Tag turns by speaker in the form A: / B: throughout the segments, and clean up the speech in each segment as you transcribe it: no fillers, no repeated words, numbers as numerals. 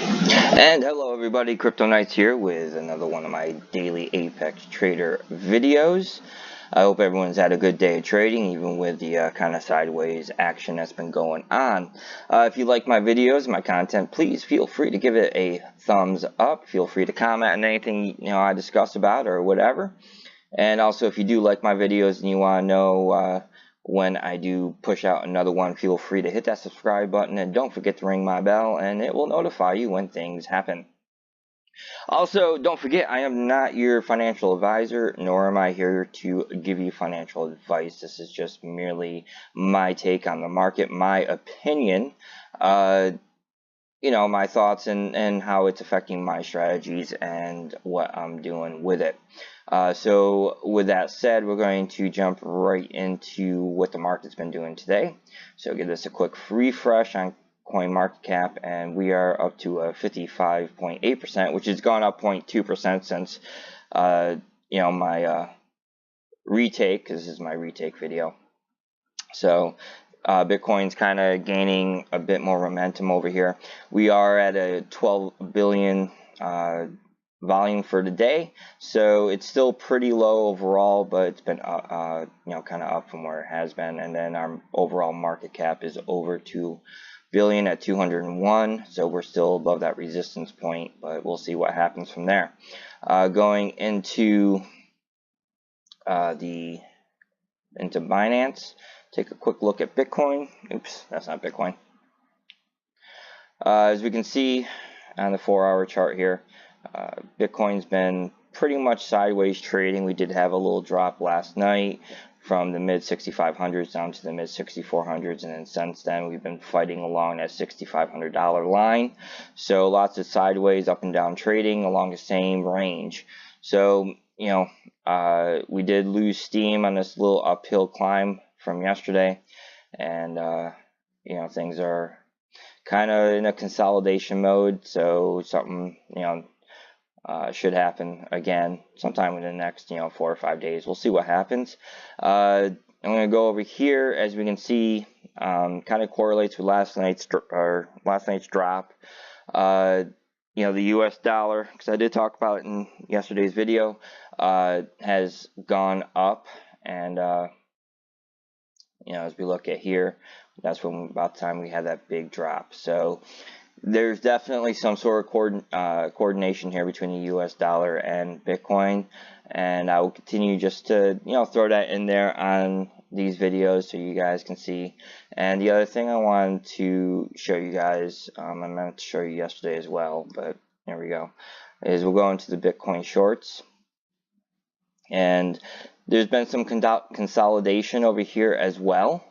A: And hello everybody, Crypto Knights here with another one of my daily Apex Trader videos. I hope everyone's had a good day of trading, even with the kind of sideways action that's been going on. If you like my videos, my content, please feel free to give it a thumbs up. Feel free to comment on anything I discuss about or whatever. And also, if you do like my videos and you want to know when I do push out another one, feel free to hit that subscribe button and don't forget to ring my bell and it will notify you when things happen. Also, don't forget, I am not your financial advisor, nor am I here to give you financial advice. This is just merely my take on the market, my opinion, my thoughts and how it's affecting my strategies and what I'm doing with it. So with that said, we're going to jump right into what the market's been doing today. So give this a quick refresh on CoinMarketCap, and we are up to 55.8%, which has gone up 0.2% since my retake, because this is my retake video. So Bitcoin's kind of gaining a bit more momentum over here. We are at a 12 billion volume for today, so it's still pretty low overall, but it's been kind of up from where it has been. And then our overall market cap is over 2 billion at 201, so we're still above that resistance point, but we'll see what happens from there. Going into Binance, take a quick look at Bitcoin. Oops, that's not Bitcoin. As we can see on the 4-hour chart here, Bitcoin's been pretty much sideways trading. We did have a little drop last night from the mid 6,500s down to the mid 6,400s, and then since then we've been fighting along that $6,500 line. So lots of sideways up and down trading along the same range. So we did lose steam on this little uphill climb from yesterday, and things are kind of in a consolidation mode. So something should happen again sometime within the next 4 or 5 days. We'll see what happens. I'm going to go over here. As we can see, kind of correlates with last night's drop. The US dollar, because I did talk about it in yesterday's video, has gone up, and as we look at here, that's when about the time we had that big drop. So there's definitely some sort of coordination here between the US dollar and Bitcoin, and I will continue just to throw that in there on these videos so you guys can see. And the other thing I wanted to show you guys, I meant to show you yesterday as well, but there we go, is we'll go into the Bitcoin shorts, and there's been some consolidation over here as well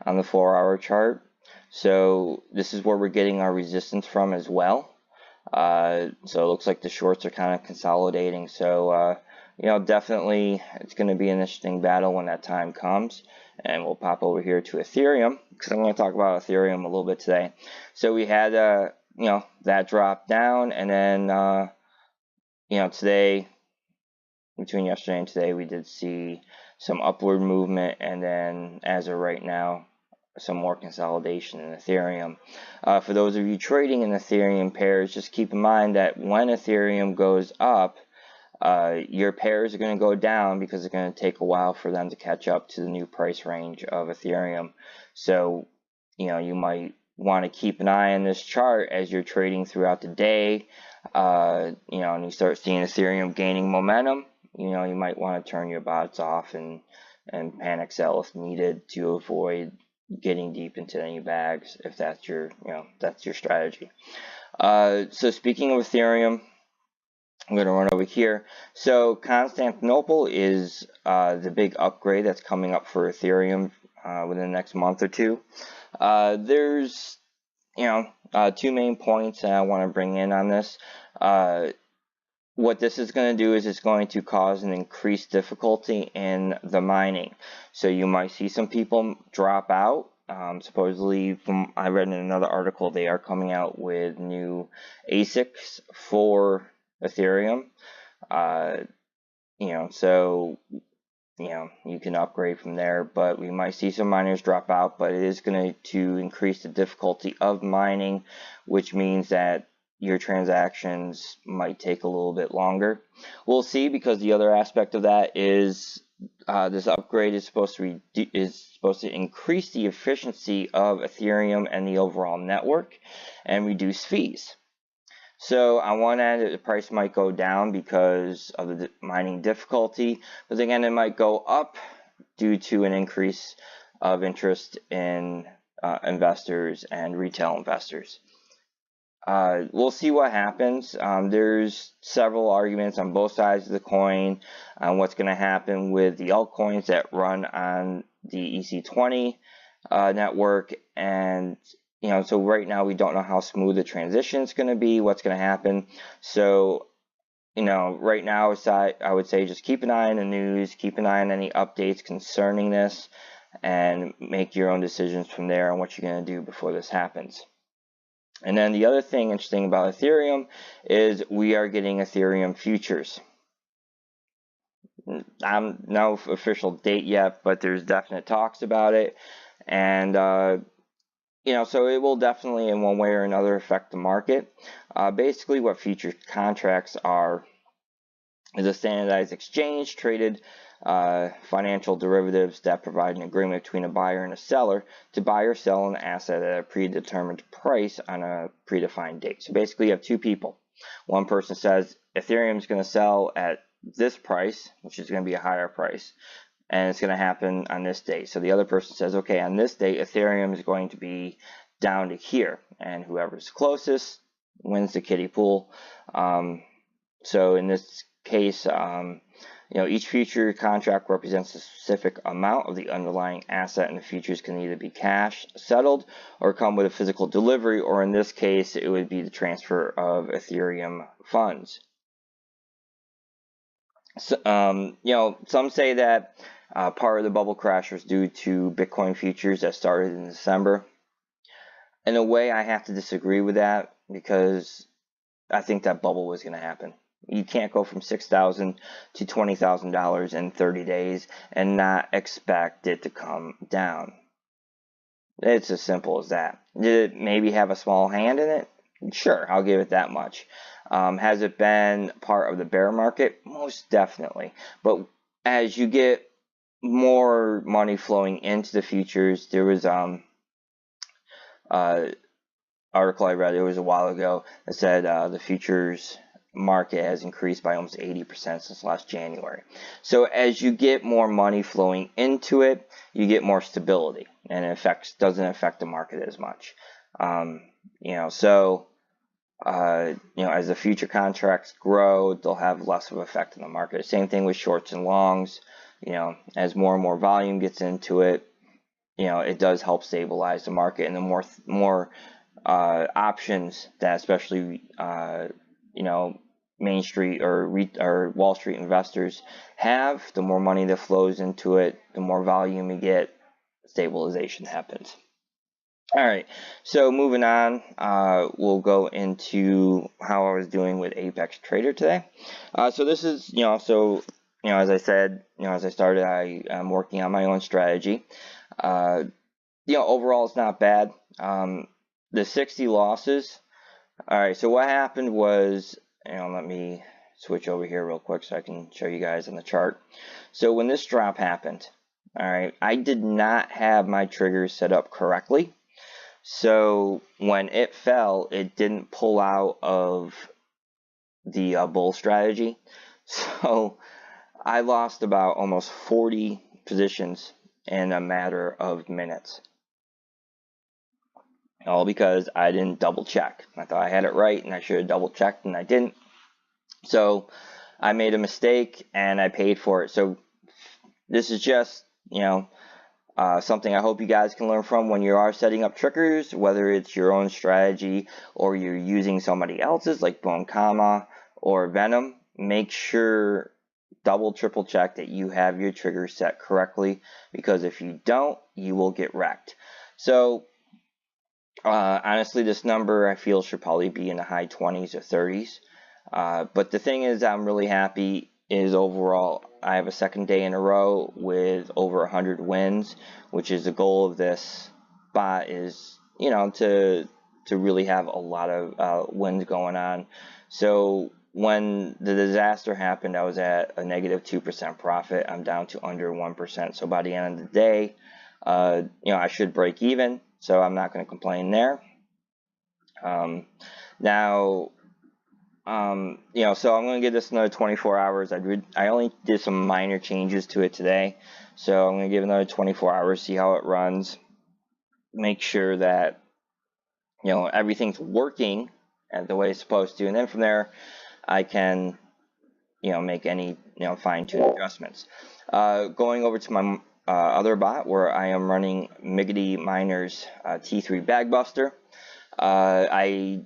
A: on the 4-hour chart. So this is where we're getting our resistance from as well. So it looks like the shorts are kind of consolidating. So definitely it's going to be an interesting battle when that time comes. And we'll pop over here to Ethereum, because I'm going to talk about Ethereum a little bit today. So we had that drop down, and then today, between yesterday and today, we did see some upward movement, and then as of right now, some more consolidation in Ethereum. For those of you trading in Ethereum pairs, just keep in mind that when Ethereum goes up, your pairs are going to go down, because it's going to take a while for them to catch up to the new price range of Ethereum. So you might want to keep an eye on this chart as you're trading throughout the day, and you start seeing Ethereum gaining momentum. You might want to turn your bots off and panic sell if needed to avoid getting deep into any bags, if that's your strategy. So speaking of Ethereum, I'm going to run over here. So Constantinople is the big upgrade that's coming up for Ethereum within the next month or two. There's two main points that I want to bring in on this. What this is going to do is it's going to cause an increased difficulty in the mining. So you might see some people drop out. Supposedly, I read in another article, they are coming out with new ASICs for Ethereum. So you can upgrade from there, but we might see some miners drop out. But it is going to increase the difficulty of mining, which means that your transactions might take a little bit longer. We'll see, because the other aspect of that is this upgrade is supposed to increase the efficiency of Ethereum and the overall network and reduce fees. So on one end, the price might go down because of the mining difficulty, but again, it might go up due to an increase of interest in investors and retail investors. We'll see what happens. There's several arguments on both sides of the coin on what's going to happen with the altcoins that run on the EC20 network, and so right now we don't know how smooth the transition is going to be, what's going to happen. So right now I would say just keep an eye on the news, keep an eye on any updates concerning this, and make your own decisions from there on what you're going to do before this happens. And then the other thing interesting about Ethereum is we are getting Ethereum Futures. No official date yet, but there's definite talks about it. And, so it will definitely in one way or another affect the market. Basically what futures contracts are is a standardized exchange traded financial derivatives that provide an agreement between a buyer and a seller to buy or sell an asset at a predetermined price on a predefined date. So basically you have two people. One person says Ethereum is going to sell at this price, which is going to be a higher price, and it's going to happen on this date. So the other person says, okay, on this date Ethereum is going to be down to here, and whoever's closest wins the kiddie pool. So in this case, each future contract represents a specific amount of the underlying asset, and the futures can either be cash settled or come with a physical delivery, or in this case, it would be the transfer of Ethereum funds. So, some say that part of the bubble crash was due to Bitcoin futures that started in December. In a way, I have to disagree with that, because I think that bubble was going to happen. You can't go from $6,000 to $20,000 in 30 days and not expect it to come down. It's as simple as that. Did it maybe have a small hand in it? Sure, I'll give it that much. Has it been part of the bear market? Most definitely. But as you get more money flowing into the futures, there was article I read, it was a while ago, that said the futures market has increased by almost 80% since last January. So as you get more money flowing into it, you get more stability, and it doesn't affect the market as much. As the future contracts grow, they'll have less of an effect on the market. Same thing with shorts and longs. As more and more volume gets into it, it does help stabilize the market, and the more options that especially Main Street or Wall Street investors have, the more money that flows into it, the more volume you get, stabilization happens. All right, so moving on, we'll go into how I was doing with Apex Trader today. So this is, as I said, as I started, I'm working on my own strategy. Overall, it's not bad. The 60 losses. All right, so what happened was, let me switch over here real quick so I can show you guys on the chart. So when this drop happened, all right, I did not have my triggers set up correctly. So when it fell, it didn't pull out of the bull strategy. So I lost about almost 40 positions in a matter of minutes. All because I didn't double check. I thought I had it right, and I should have double checked, and I didn't. So I made a mistake, and I paid for it. So this is just, something I hope you guys can learn from when you are setting up triggers, whether it's your own strategy or you're using somebody else's like Bone Comma or Venom. Make sure, double, triple check that you have your triggers set correctly, because if you don't, you will get wrecked. So honestly, this number I feel should probably be in the high 20s or 30s. But the thing is, I'm really happy is overall, I have a second day in a row with over 100 wins, which is the goal of this bot is, to to really have a lot of wins going on. So when the disaster happened, I was at a negative 2% profit. I'm down to under 1%. So by the end of the day, I should break even. So I'm not going to complain there. Now, so I'm going to give this another 24 hours. I only did some minor changes to it today. So I'm going to give another 24 hours, see how it runs. Make sure that, everything's working the way it's supposed to. And then from there, I can, make any, fine-tune adjustments. Going over to my other bot where I am running Miggity Miners T3 Bag Buster. I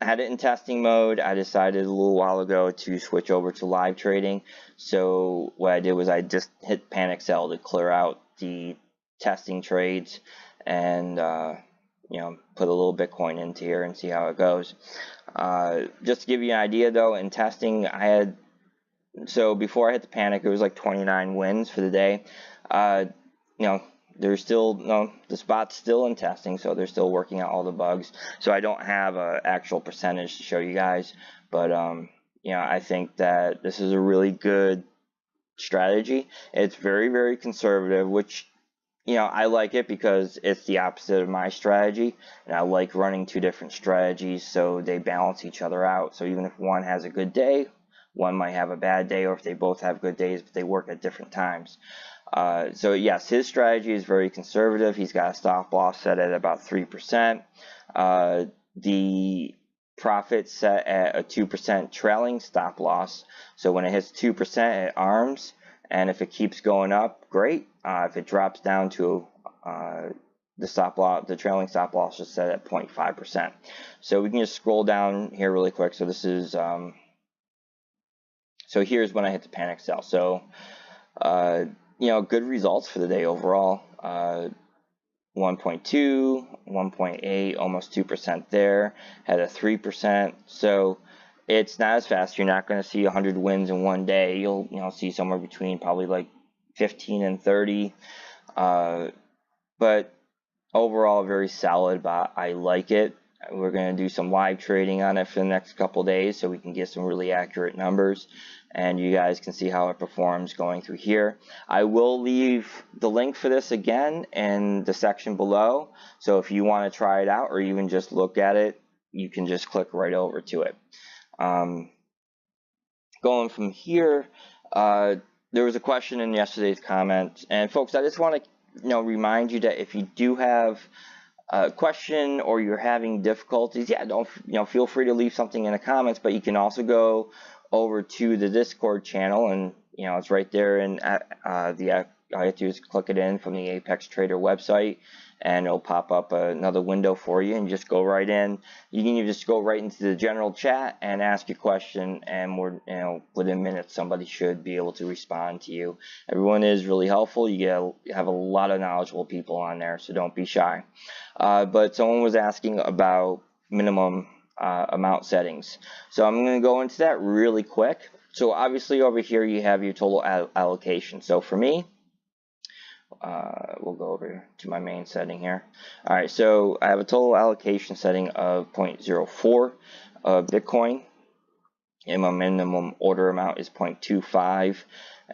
A: had it in testing mode. I decided a little while ago to switch over to live trading. So what I did was I just hit panic sell to clear out the testing trades and put a little Bitcoin into here and see how it goes. Just to give you an idea though, in testing so before I hit the panic, it was like 29 wins for the day. There's still, the spot's still in testing, so they're still working out all the bugs. So I don't have an actual percentage to show you guys, but I think that this is a really good strategy. It's very, very conservative, which, I like it because it's the opposite of my strategy, and I like running two different strategies so they balance each other out. So even if one has a good day, one might have a bad day, or if they both have good days, but they work at different times. So yes, his strategy is very conservative. He's got a stop loss set at about 3%. The profit set at a 2% trailing stop loss. So when it hits 2%, it arms, and if it keeps going up, great. If it drops down to the stop loss, the trailing stop loss is set at 0.5%. So we can just scroll down here really quick. So this is so here's when I hit the panic sell. So good results for the day overall. 1.2, 1.8, almost 2% there. Had a 3%. So it's not as fast. You're not going to see 100 wins in one day. You'll see somewhere between probably like 15 and 30. But overall, very solid bot. I like it. We're going to do some live trading on it for the next couple days so we can get some really accurate numbers, and you guys can see how it performs going through here. I will leave the link for this again in the section below, so if you want to try it out or even just look at it, you can just click right over to it. Going from here, there was a question in yesterday's comments, and folks, I just want to remind you that if you do have a question or you're having difficulties, don't feel free to leave something in the comments, but you can also go over to the Discord channel, and it's right there, and all you have to do is click it in from the Apex Trader website, and it'll pop up another window for you, and just go right in. You can just go right into the general chat and ask your question, and within minutes somebody should be able to respond to you. Everyone is really helpful. You have a lot of knowledgeable people on there, so don't be shy. But someone was asking about minimum amount settings, so I'm going to go into that really quick. So obviously over here you have your total allocation. So for me, we'll go over to my main setting here. Alright, so I have a total allocation setting of 0.04 of Bitcoin, and my minimum order amount is 0.25,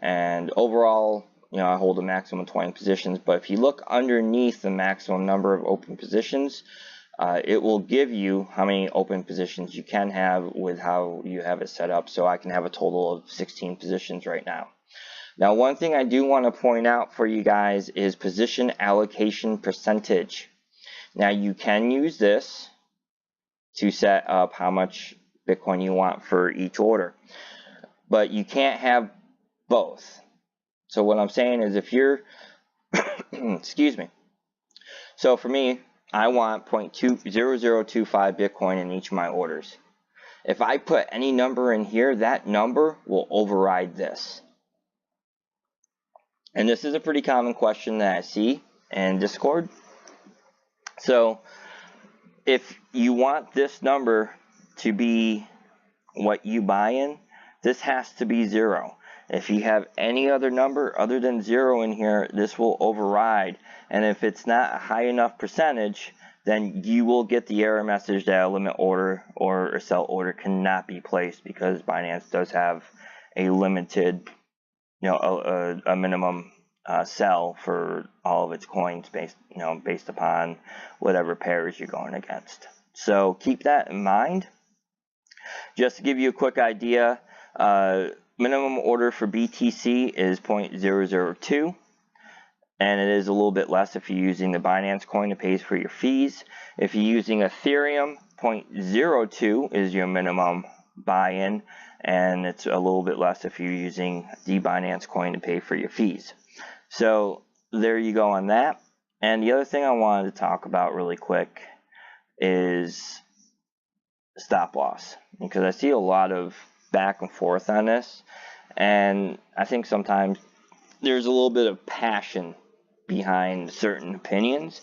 A: and overall, I hold a maximum of 20 positions, but if you look underneath the maximum number of open positions, it will give you how many open positions you can have with how you have it set up. So I can have a total of 16 positions right now. Now, one thing I do want to point out for you guys is position allocation percentage. Now, you can use this to set up how much Bitcoin you want for each order, but you can't have both. So what I'm saying is if you're, excuse me. So for me, I want 0.0025 Bitcoin in each of my orders. If I put any number in here, that number will override this. And this is a pretty common question that I see in Discord. So if you want this number to be what you buy in, this has to be 0. If you have any other number other than 0 in here, this will override. And if it's not a high enough percentage, then you will get the error message that a limit order or a sell order cannot be placed, because Binance does have a limited, a minimum sell for all of its coins based upon whatever pairs you're going against. So keep that in mind. Just to give you a quick idea, minimum order for BTC is 0.002, and it is a little bit less if you're using the Binance coin to pay for your fees. If you're using Ethereum, 0.02 is your minimum buy-in, and it's a little bit less if you're using the Binance coin to pay for your fees. So there you go on that. And the other thing I wanted to talk about really quick is stop loss, because I see a lot of back and forth on this, and I think sometimes there's a little bit of passion behind certain opinions.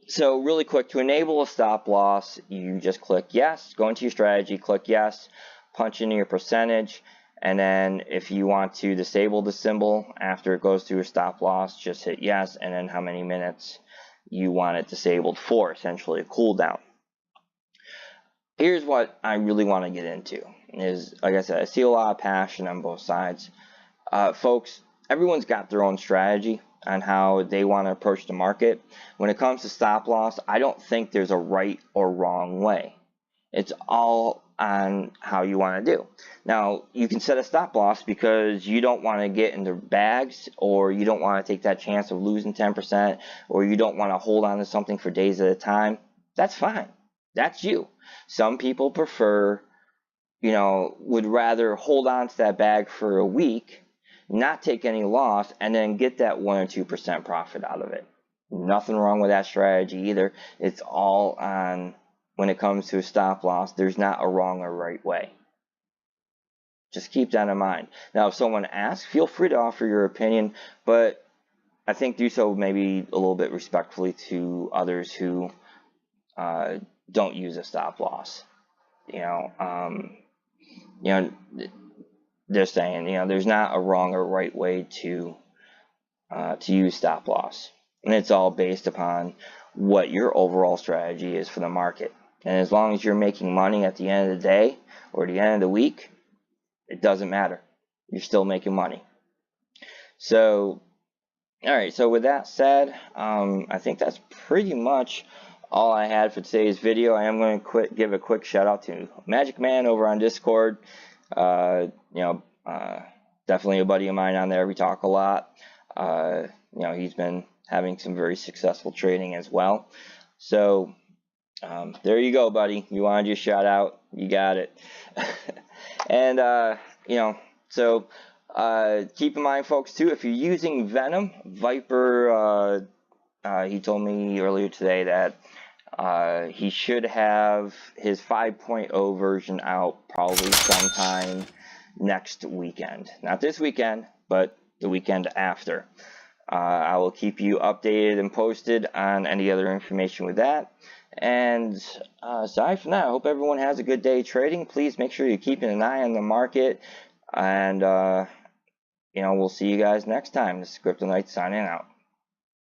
A: So really quick, to enable a stop loss, you just click yes, go into your strategy, click yes, punch in your percentage, and then if you want to disable the symbol after it goes through a stop loss, just hit yes, and then how many minutes you want it disabled for, essentially a cooldown. Here's what I really want to get into is, like I said, I see a lot of passion on both sides. Folks, everyone's got their own strategy on how they want to approach the market. When it comes to stop loss, I don't think there's a right or wrong way. It's all on how you want to do. Now, you can set a stop loss because you don't want to get into bags, or you don't want to take that chance of losing 10%, or you don't want to hold on to something for days at a time. That's fine. That's you. Some people prefer, would rather hold on to that bag for a week, not take any loss, and then get that 1 or 2% profit out of it. Nothing wrong with that strategy either. It's all on, when it comes to a stop loss, there's not a wrong or right way. Just keep that in mind. Now, if someone asks, feel free to offer your opinion, but I think do so maybe a little bit respectfully to others who don't use a stop loss. They're saying, there's not a wrong or right way to use stop loss, and it's all based upon what your overall strategy is for the market. And as long as you're making money at the end of the day or the end of the week, it doesn't matter. You're still making money. So, all right. So with that said, I think that's pretty much all I had for today's video. I am going to give a quick shout out to Magic Man over on Discord. Definitely a buddy of mine on there. We talk a lot. He's been having some very successful trading as well. So there you go, buddy. You wanted your shout out, you got it. And keep in mind, folks, too, if you're using Venom, Viper, he told me earlier today that he should have his 5.0 version out probably sometime next weekend. Not this weekend, but the weekend after. I will keep you updated and posted on any other information with that. And aside from that, I hope everyone has a good day trading. Please make sure you're keeping an eye on the market. And, we'll see you guys next time. This is Kryptonite signing out.